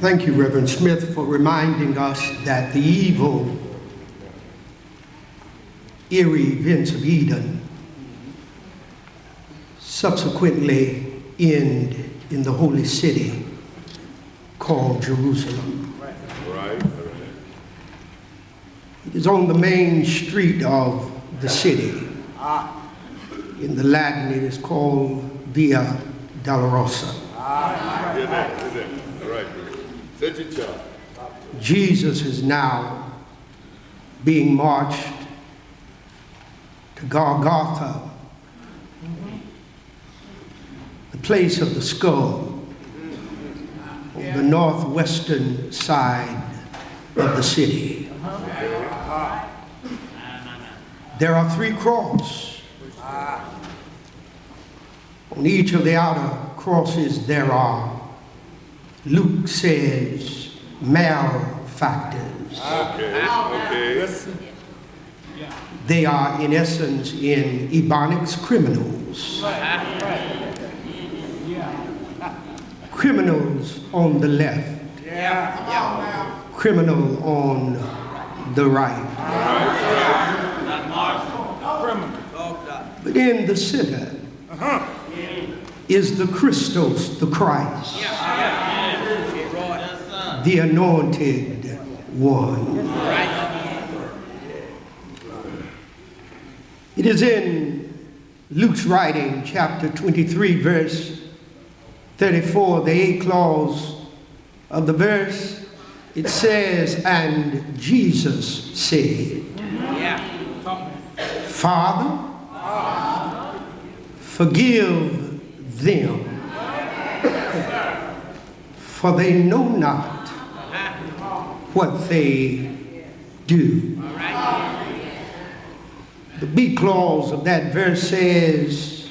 Thank you, Reverend Smith, for reminding us that the evil, eerie events of Eden subsequently end in the holy city called Jerusalem. Right. It is on the main street of the city. In the Latin, it is called Via Dolorosa. Jesus is now being marched to Golgotha, the place of the skull, on the northwestern side of the city. There are 3 crosses. On each of the outer crosses there are, Luke says, malefactors. Okay. They are, in essence, in Ebonics, criminals. Criminals on the left. Criminal on the right. But in the center is the Christos, the Christ, the anointed one. It is in Luke's writing, chapter 23, verse 34, the 8th clause of the verse. It says, and Jesus said, Father, forgive them, for they know not what they do. The B clause of that verse says,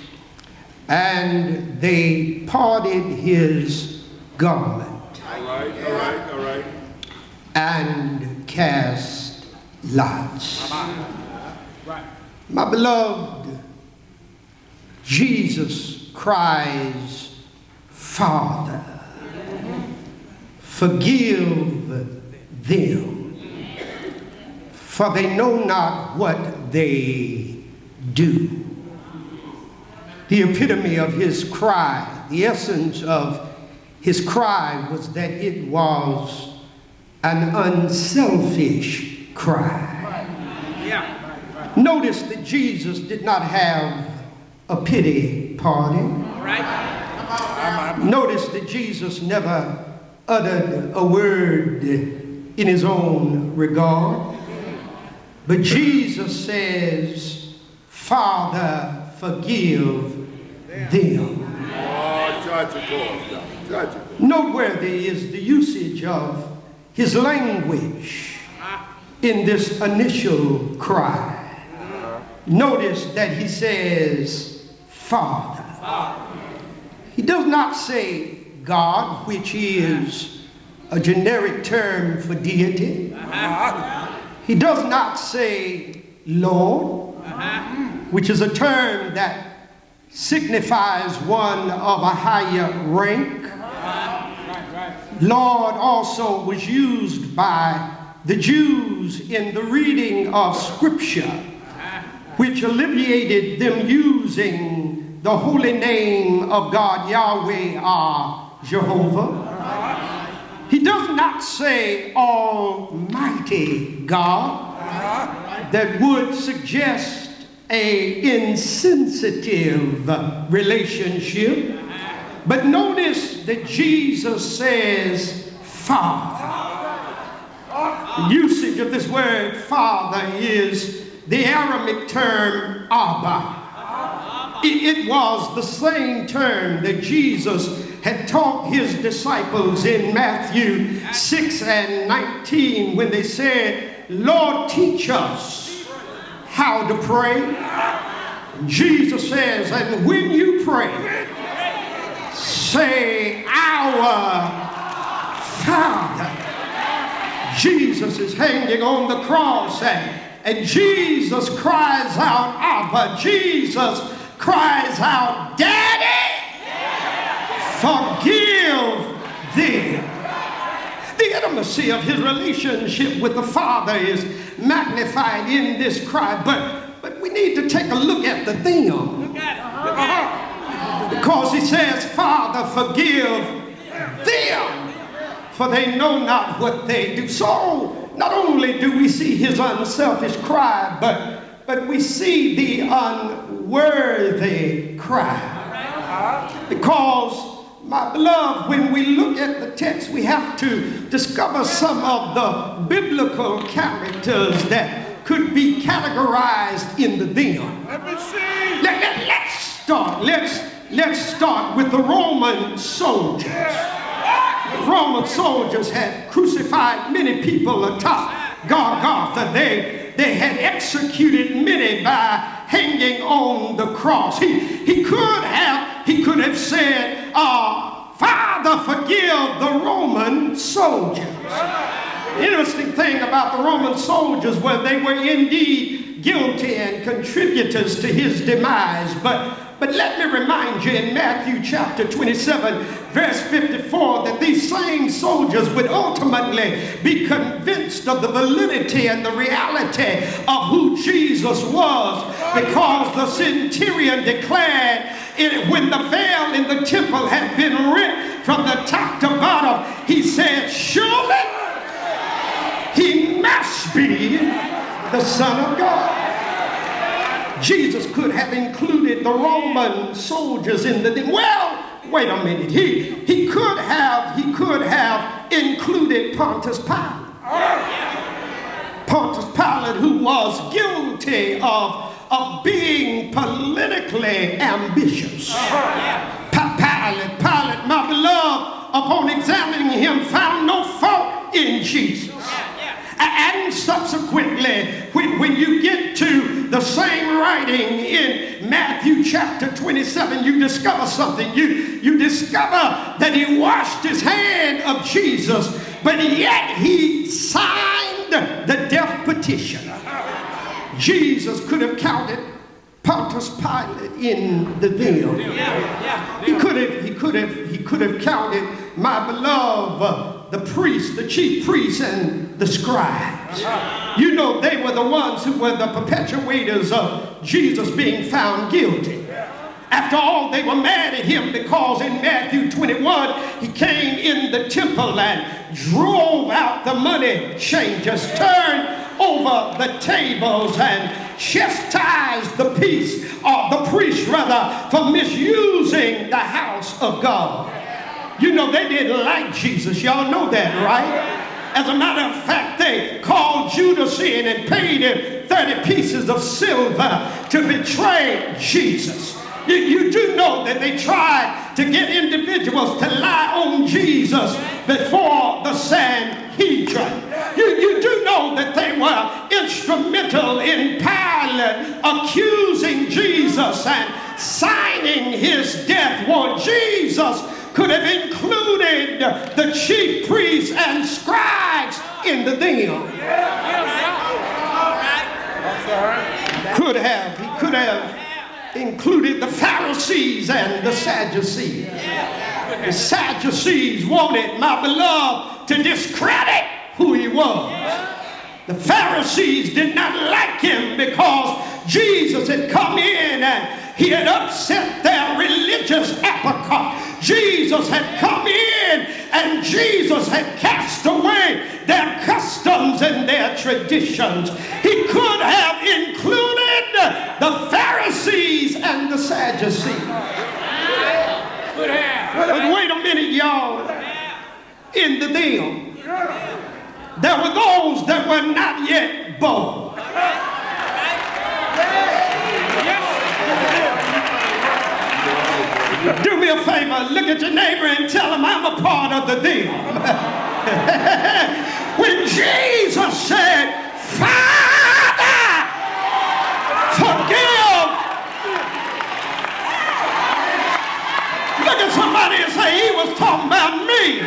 and they parted his garment. All right. And cast lots. My beloved, Jesus cries, Father, forgive them, for they know not what they do. The epitome of his cry, the essence of his cry was that it was an unselfish cry. Notice that Jesus did not have a pity party. Notice that Jesus never uttered a word in his own regard. But Jesus says, Father, forgive them. Noteworthy is the usage of his language in this initial cry. Notice that he says, Father. He does not say God, which is a generic term for deity. He does not say Lord, which is a term that signifies one of a higher rank. Lord also was used by the Jews in the reading of Scripture, which alleviated them using the holy name of God, Yahweh or Jehovah. He does not say Almighty God, that would suggest a insensitive relationship. But notice that Jesus says, Father. The usage of this word Father is the Aramaic term Abba. It was the same term that Jesus had taught his disciples in Matthew 6:19 when they said, Lord, teach us how to pray. Jesus says, and when you pray, say, Our Father. Jesus is hanging on the cross, and Jesus cries out, Abba. Jesus cries out, Daddy, forgive them. intimacy of his relationship with the Father is magnified in this cry. But we need to take a look at the them. Look at it. Look at it. Because he says, Father, forgive them, for they know not what they do. So not only do we see his unselfish cry, but we see the unworthy cry. Because, my beloved, when we look at the text, we have to discover some of the biblical characters that could be categorized in the them. Let me see. Let's start with the Roman soldiers. The Roman soldiers had crucified many people atop Golgotha. They had executed many by hanging on the cross. He could have said, Father, forgive the Roman soldiers. The interesting thing about the Roman soldiers was they were indeed guilty and contributors to his demise. But let me remind you in Matthew chapter 27, verse 54, that these same soldiers would ultimately be convinced of the validity and the reality of who Jesus was, because the centurion declared when the veil in the temple had been ripped from the top to bottom, he said, surely he must be the Son of God. Jesus could have included the Roman soldiers in the... Well, wait a minute. He could have included Pontius Pilate. Pontius Pilate, who was guilty of being politically ambitious. Pilate, my beloved, upon examining him, found no fault in Jesus. And subsequently, when you get to the same writing in Matthew chapter 27, you discover something. You discover that he washed his hand of Jesus, but yet he signed the death petition. Jesus could have counted Pontius Pilate in the them. He could have counted, my beloved, the priests, the chief priests, and the scribes. You know, they were the ones who were the perpetuators of Jesus being found guilty. After all, they were mad at him because in Matthew 21, he came in the temple and drove out the money changers, turned over the tables, and chastised the priests for misusing the house of God. You know, they didn't like Jesus. Y'all know that, right? As a matter of fact, they called Judas in and paid him 30 pieces of silver to betray Jesus. You do know that they tried to get individuals to lie on Jesus before the Sanhedrin. You do know that they were instrumental in Pilate accusing Jesus and signing his death warrant. Jesus could have included the chief priests and scribes in the them. He could have included the Pharisees and the Sadducees. The Sadducees wanted, my beloved, to discredit who he was. The Pharisees did not like him because Jesus had come in and he had upset their religious appetite. Jesus had come in and Jesus had cast away their customs and their traditions. He could have included the Pharisees and the Sadducees. But wait a minute, y'all. In the them, there were those that were not yet born. Do me a favor, look at your neighbor and tell him I'm a part of the them. When Jesus said, Father, forgive. Look at somebody and say, he was talking about me.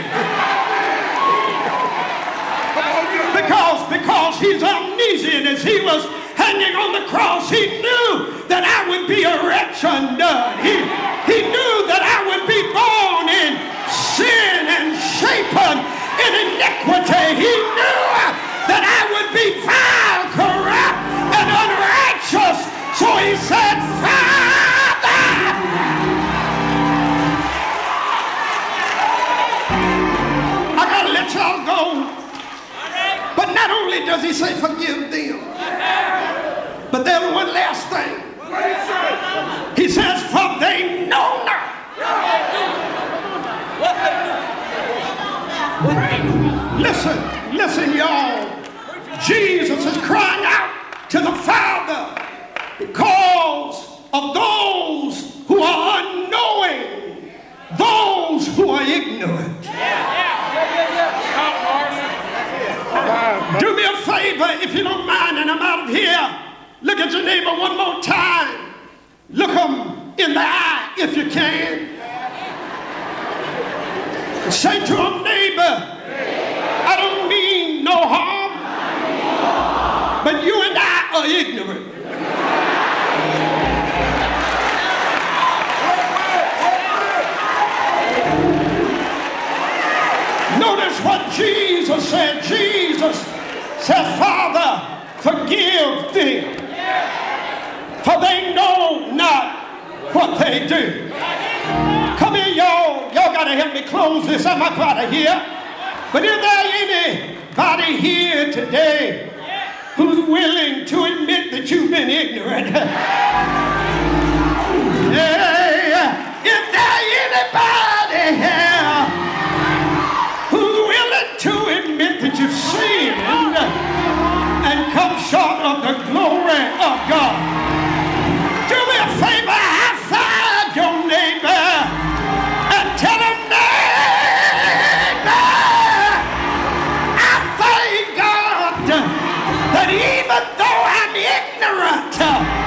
Because he's omniscient. As he was hanging on the cross, he knew that I would be a wretch undone. He knew that I would be born in sin and shapen in iniquity. He knew that I would be vile, corrupt, and unrighteous. So he said, Father, I gotta let y'all go. But not only does he say forgive them, but there's one last thing. He says, for they know not. Listen, y'all. Jesus is crying out to the Father because of those who are unknowing, those who are ignorant. Do me a favor, if you don't mind, and I'm out of here. Look at your neighbor one more time. Look him in the eye, if you can. Say to him, neighbor, I don't mean no harm, but you and I are ignorant. Notice what Jesus said. Jesus said, Father, forgive them, for they know not what they do. Come here, y'all. Y'all got to help me close this. I'm up out of here. But is there anybody here today who's willing to admit that you've been ignorant? Hey, is there anybody here who's willing to admit that you've sinned and come short of the glory of God? Do me a favor, high five your neighbor and tell him, neighbor, I thank God that even though I'm ignorant,